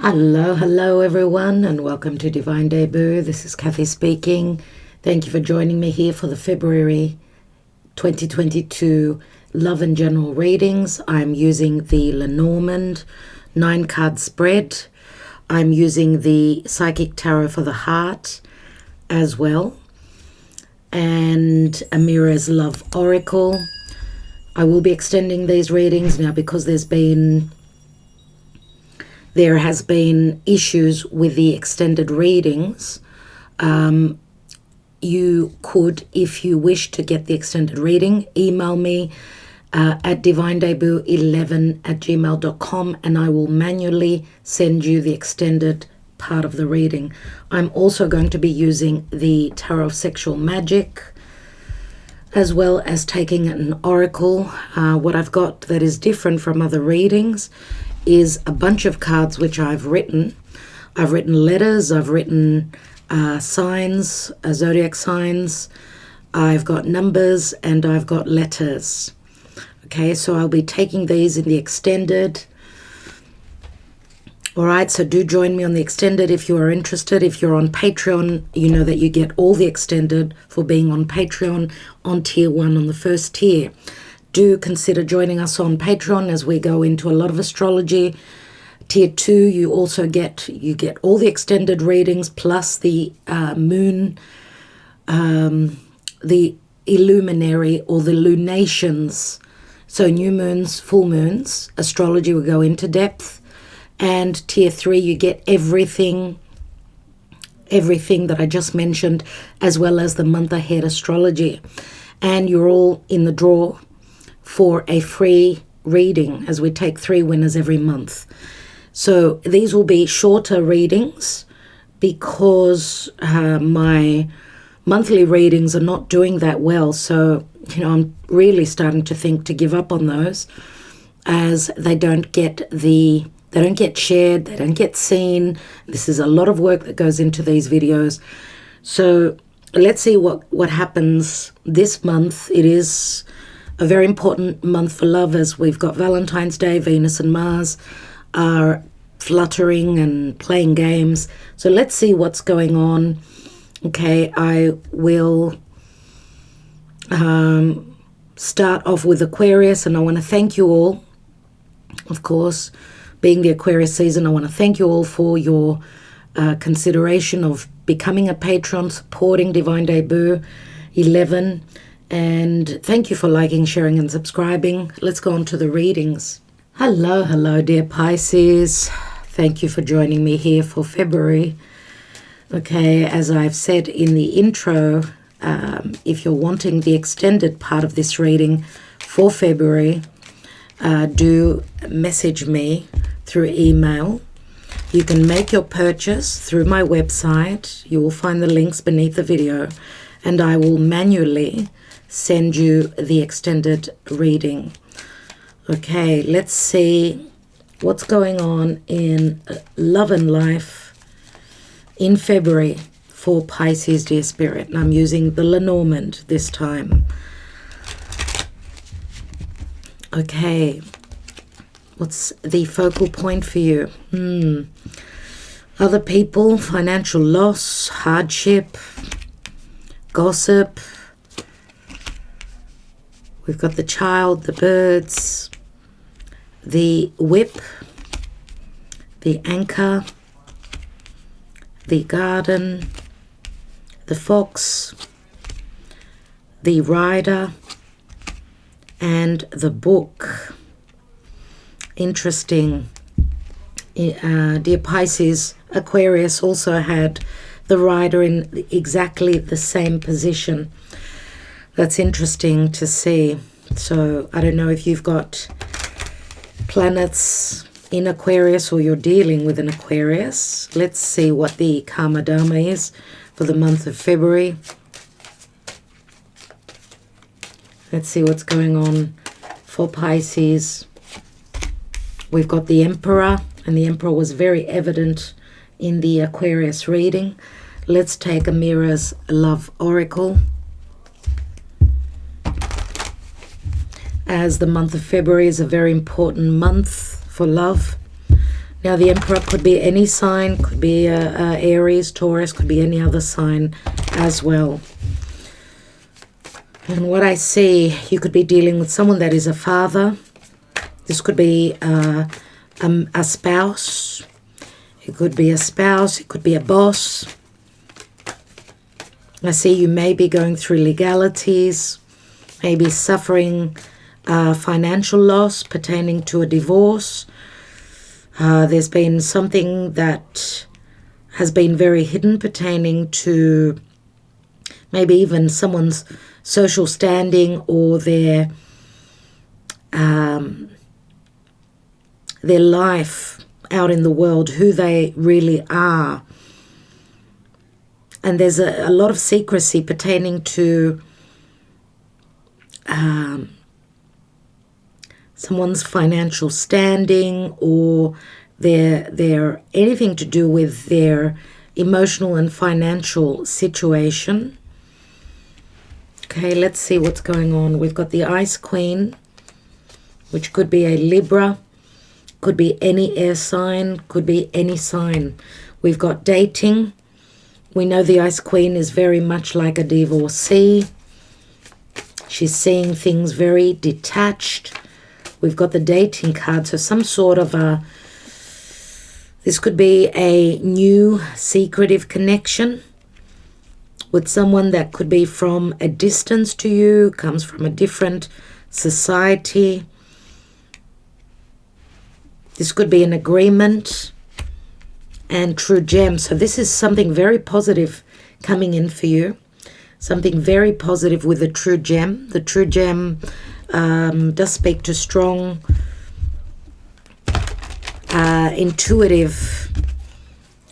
Hello everyone, and welcome to Divine Debut. This is Kathy speaking. Thank you for joining me here for the February 2022 Love and General readings. I'm using the Lenormand 9-card spread. I'm using the Psychic Tarot for the Heart as well, and Amira's Love Oracle. I will be extending these readings now because there has been issues with the extended readings. You could, if you wish to get the extended reading, email me at divinedebut11@gmail.com, and I will manually send you the extended part of the reading. I'm also going to be using the Tarot of Sexual Magic, as well as taking an oracle. What I've got that is different from other readings is a bunch of cards which I've written. I've written letters, I've written signs, zodiac signs, I've got numbers, and I've got letters. Okay, so I'll be taking these in the extended. All right, so do join me on the extended if you are interested. If you're on Patreon, you know that you get all the extended for being on Patreon on tier 1 on the first tier. Do consider joining us on Patreon as we go into a lot of astrology. Tier 2, you also get all the extended readings plus the moon, the illuminary or the lunations. So new moons, full moons, astrology will go into depth. And tier 3, you get everything that I just mentioned, as well as the month ahead astrology. And you're all in the draw for a free reading as we take 3 winners every month. So these will be shorter readings because my monthly readings are not doing that well. So, I'm really starting to think to give up on those, as they don't get shared, they don't get seen. This is a lot of work that goes into these videos. So let's see what happens this month. It is a very important month for love, as we've got Valentine's Day. Venus and Mars are fluttering and playing games. So let's see what's going on. Okay, I will start off with Aquarius, and I want to thank you all. Of course, being the Aquarius season, I want to thank you all for your consideration of becoming a patron, supporting Divine Debut 11. And thank you for liking, sharing, and subscribing. Let's go on to the readings. Hello, dear Pisces. Thank you for joining me here for February. Okay, as I've said in the intro, if you're wanting the extended part of this reading for February, do message me through email. You can make your purchase through my website. You will find the links beneath the video, and I will manually send you the extended reading. Okay, let's see what's going on in love and life in February for Pisces, dear Spirit. And I'm using the Lenormand this time. Okay, what's the focal point for you? Other people, financial loss, hardship, gossip. We've got the child, the birds, the whip, the anchor, the garden, the fox, the rider, and the book. Interesting. Dear Pisces, Aquarius also had the rider in exactly the same position. That's interesting to see. So I don't know if you've got planets in Aquarius or you're dealing with an Aquarius. Let's see what the Karma Dharma is for the month of February. Let's see what's going on for Pisces. We've got the Emperor, and the Emperor was very evident in the Aquarius reading. Let's take Amira's Love Oracle. As the month of February is a very important month for love. Now, the Emperor could be any sign, could be Aries, Taurus, could be any other sign as well. And what I see, you could be dealing with someone that is a father. This could be a spouse. It could be a spouse. It could be a boss. I see you may be going through legalities, maybe suffering financial loss pertaining to a divorce. There's been something that has been very hidden pertaining to maybe even someone's social standing or their life out in the world, who they really are. And there's a lot of secrecy pertaining to someone's financial standing or their anything to do with their emotional and financial situation. Okay, let's see what's going on. We've got the Ice Queen, which could be a Libra, could be any air sign, could be any sign. We've got dating. We know the Ice Queen is very much like a divorcee. She's seeing things very detached. We've got the dating card, so some sort of this could be a new secretive connection with someone that could be from a distance to you, comes from a different society. This could be an agreement and true gem. So this is something very positive coming in for you. Something very positive with the true gem. The true gem does speak to strong, intuitive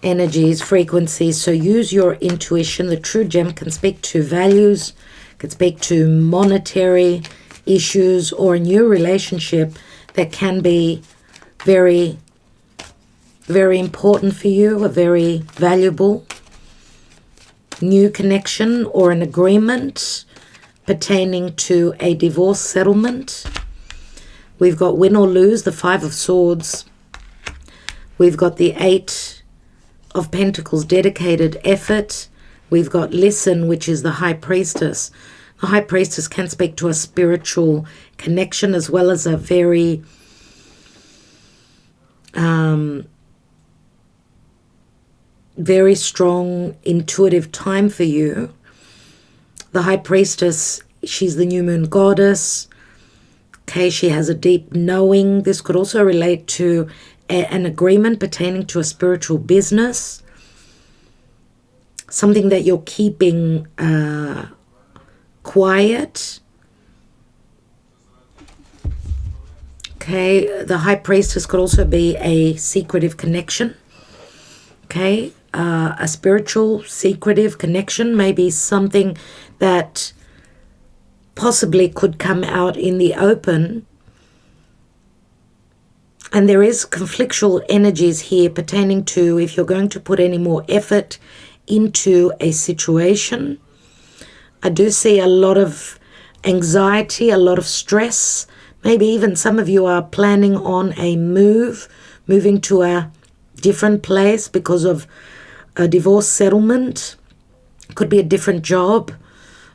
energies, frequencies. So use your intuition. The true gem can speak to values, can speak to monetary issues or a new relationship that can be very, very important for you, a very valuable new connection or an agreement pertaining to a divorce settlement. We've got win or lose, the Five of Swords. We've got the Eight of Pentacles, dedicated effort. We've got listen, which is the High Priestess. The High Priestess can speak to a spiritual connection as well as a very very strong intuitive time for you. The High Priestess, she's the new moon goddess. Okay, she has a deep knowing. This could also relate to an agreement pertaining to a spiritual business. Something that you're keeping quiet. Okay, the High Priestess could also be a secretive connection. Okay, a spiritual secretive connection, maybe something that possibly could come out in the open. And there is conflictual energies here pertaining to if you're going to put any more effort into a situation. I do see a lot of anxiety, a lot of stress. Maybe even some of you are planning on a moving to a different place because of a divorce settlement. Could be a different job.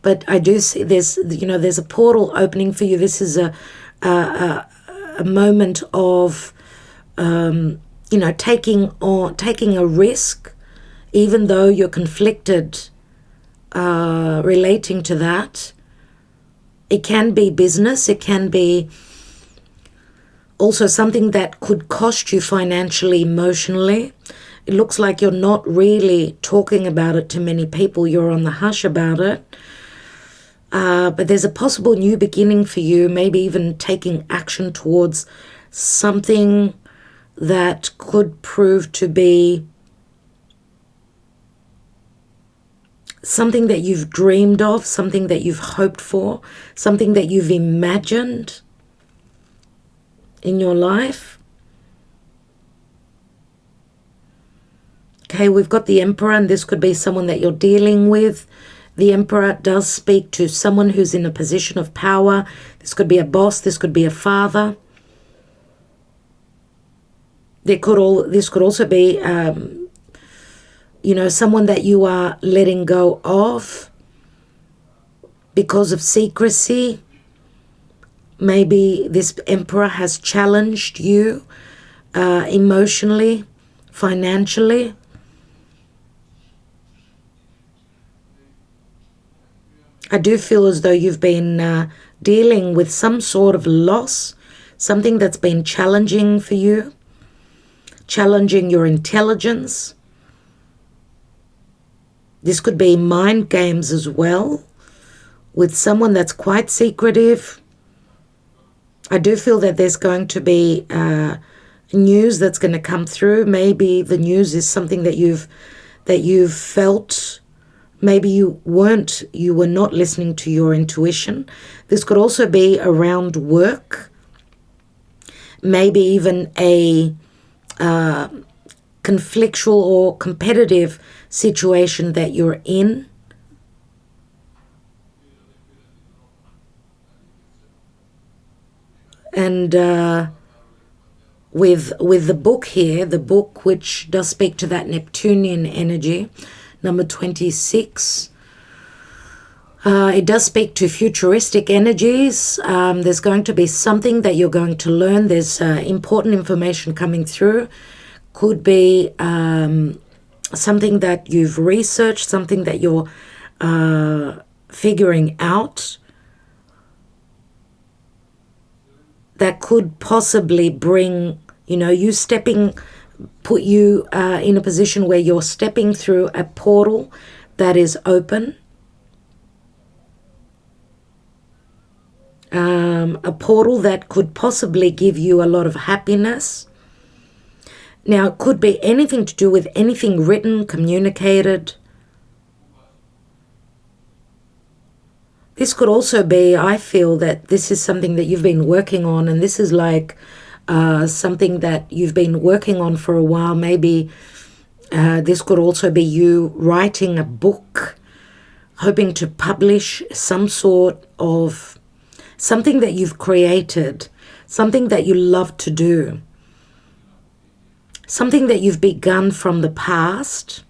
But I do see there's a portal opening for you. This is a moment of taking a risk, even though you're conflicted relating to that. It can be business. It can be also something that could cost you financially, emotionally. It looks like you're not really talking about it to many people. You're on the hush about it. But there's a possible new beginning for you, maybe even taking action towards something that could prove to be something that you've dreamed of, something that you've hoped for, something that you've imagined in your life. Okay, we've got the Emperor, and this could be someone that you're dealing with. The Emperor does speak to someone who's in a position of power. This could be a boss, this could be a father. This could also be, someone that you are letting go of because of secrecy. Maybe this Emperor has challenged you emotionally, financially. I do feel as though you've been dealing with some sort of loss, something that's been challenging for you, challenging your intelligence. This could be mind games as well, with someone that's quite secretive. I do feel that there's going to be news that's going to come through. Maybe the news is something that you've felt. Maybe you were not listening to your intuition. This could also be around work. Maybe even a conflictual or competitive situation that you're in. And with the book here, the book which does speak to that Neptunian energy, number 26, it does speak to futuristic energies. There's going to be something that you're going to learn. There's important information coming through. Could be something that you've researched, something that you're figuring out, that could possibly bring, put you in a position where you're stepping through a portal that is open. A portal that could possibly give you a lot of happiness. Now, it could be anything to do with anything written, communicated. This could also be, I feel that this is something that you've been working on, and this is like something that you've been working on for a while. Maybe this could also be you writing a book, hoping to publish some sort of something that you've created, something that you love to do, something that you've begun from the past.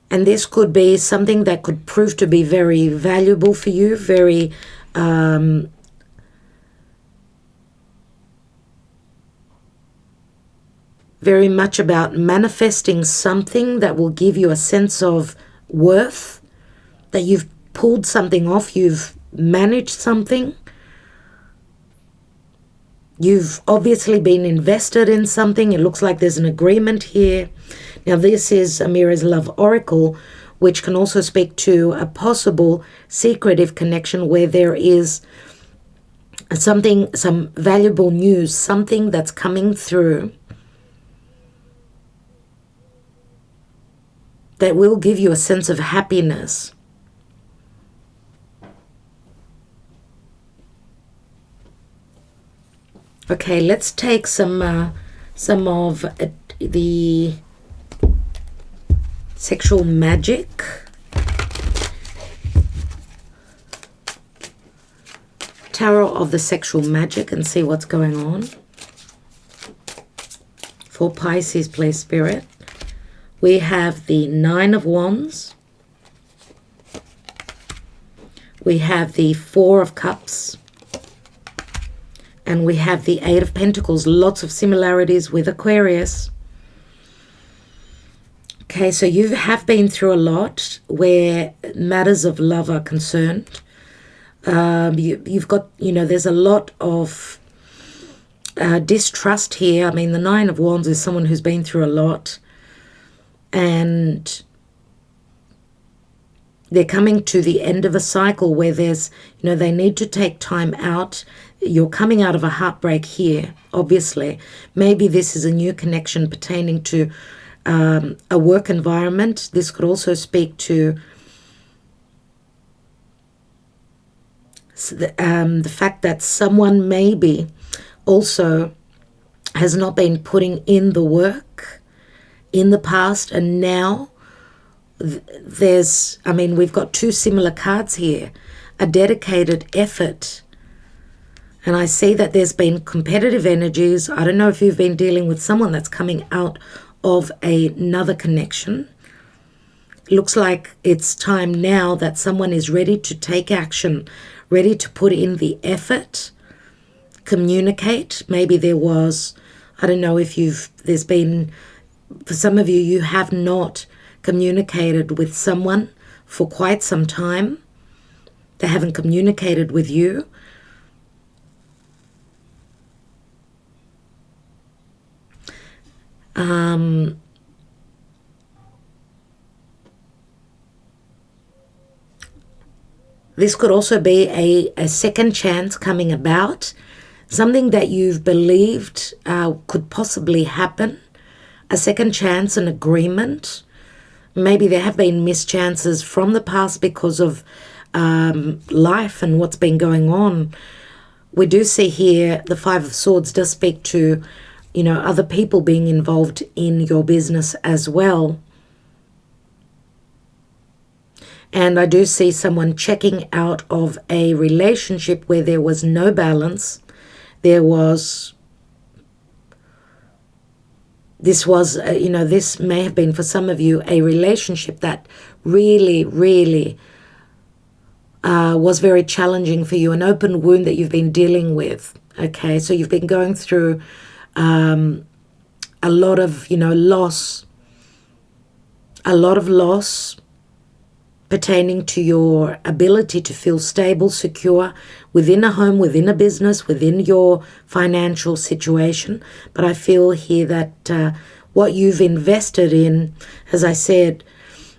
And this could be something that could prove to be very valuable for you, very much about manifesting something that will give you a sense of worth, that you've pulled something off, you've managed something. You've obviously been invested in something. It looks like there's an agreement here. Now, this is Amira's Love Oracle, which can also speak to a possible secretive connection where there is something, some valuable news, something that's coming through that will give you a sense of happiness. Okay, let's take some of the sexual magic. Tarot of the sexual magic, and see what's going on. For Pisces, please, Spirit. We have the Nine of Wands. We have the Four of Cups. And we have the Eight of Pentacles. Lots of similarities with Aquarius. Okay, so you have been through a lot where matters of love are concerned. You've got, there's a lot of distrust here. I mean, the Nine of Wands is someone who's been through a lot. And they're coming to the end of a cycle where there's, they need to take time out. You're coming out of a heartbreak here, obviously. Maybe this is a new connection pertaining to a work environment. This could also speak to the fact that someone maybe also has not been putting in the work in the past, and now we've got two similar cards here. A dedicated effort, And I see that there's been competitive energies. I don't know if you've been dealing with someone that's coming out of another connection. It looks like it's time now that someone is ready to take action, ready to put in the effort, communicate. Maybe there was, I don't know if there's been, for some of you, you have not communicated with someone for quite some time. They haven't communicated with you. This could also be a second chance coming about, something that you've believed could possibly happen, a second chance, an agreement. Maybe there have been mischances from the past because of life and what's been going on. We do see here the Five of Swords does speak to, other people being involved in your business as well. And I do see someone checking out of a relationship where there was no balance. This may have been for some of you a relationship that really, really was very challenging for you, an open wound that you've been dealing with. Okay, so you've been going through a lot of, loss, pertaining to your ability to feel stable, secure within a home, within a business, within your financial situation. But I feel here that what you've invested in, as I said,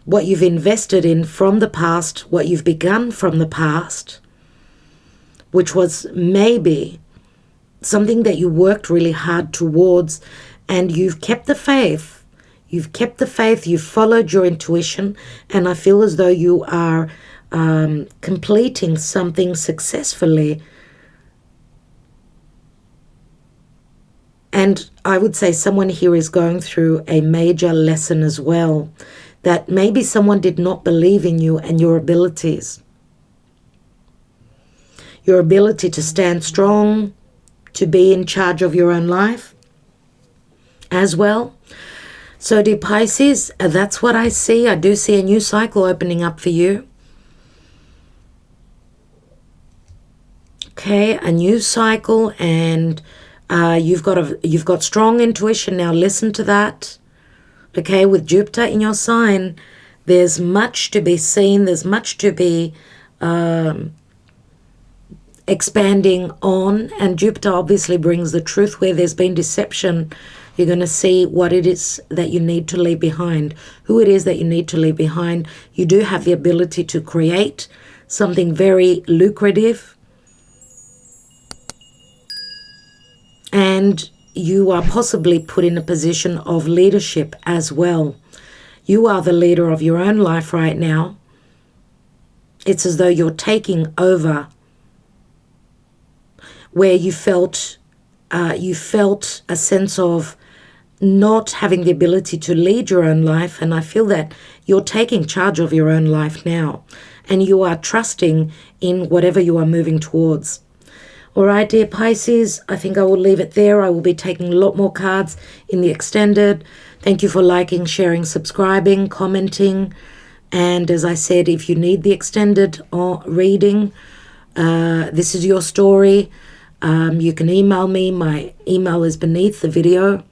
what you've invested in from the past, what you've begun from the past, which was maybe something that you worked really hard towards, and you've kept the faith. You've kept the faith, you've followed your intuition, and I feel as though you are completing something successfully. And I would say someone here is going through a major lesson as well, that maybe someone did not believe in you and your abilities. Your ability to stand strong, to be in charge of your own life as well. So dear Pisces, that's what I see. I do see a new cycle opening up for you. Okay, a new cycle, and you've got strong intuition. Now listen to that. Okay, with Jupiter in your sign, there's much to be seen. There's much to be expanding on, and Jupiter obviously brings the truth. Where there's been deception, you're going to see what it is that you need to leave behind, who it is that you need to leave behind. You do have the ability to create something very lucrative, and you are possibly put in a position of leadership as well. You are the leader of your own life right now. It's as though you're taking over where you felt a sense of not having the ability to lead your own life, and I feel that you're taking charge of your own life now, and you are trusting in whatever you are moving towards. All right, dear Pisces, I think I will leave it there. I will be taking a lot more cards in the extended. Thank you for liking, sharing, subscribing, commenting, and as I said, if you need the extended or reading, this is your story. You can email me. My email is beneath the video.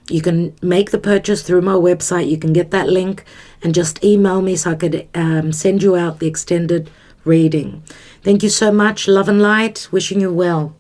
You can make the purchase through my website. You can get that link and just email me so I could send you out the extended reading. Thank you so much. Love and light. Wishing you well.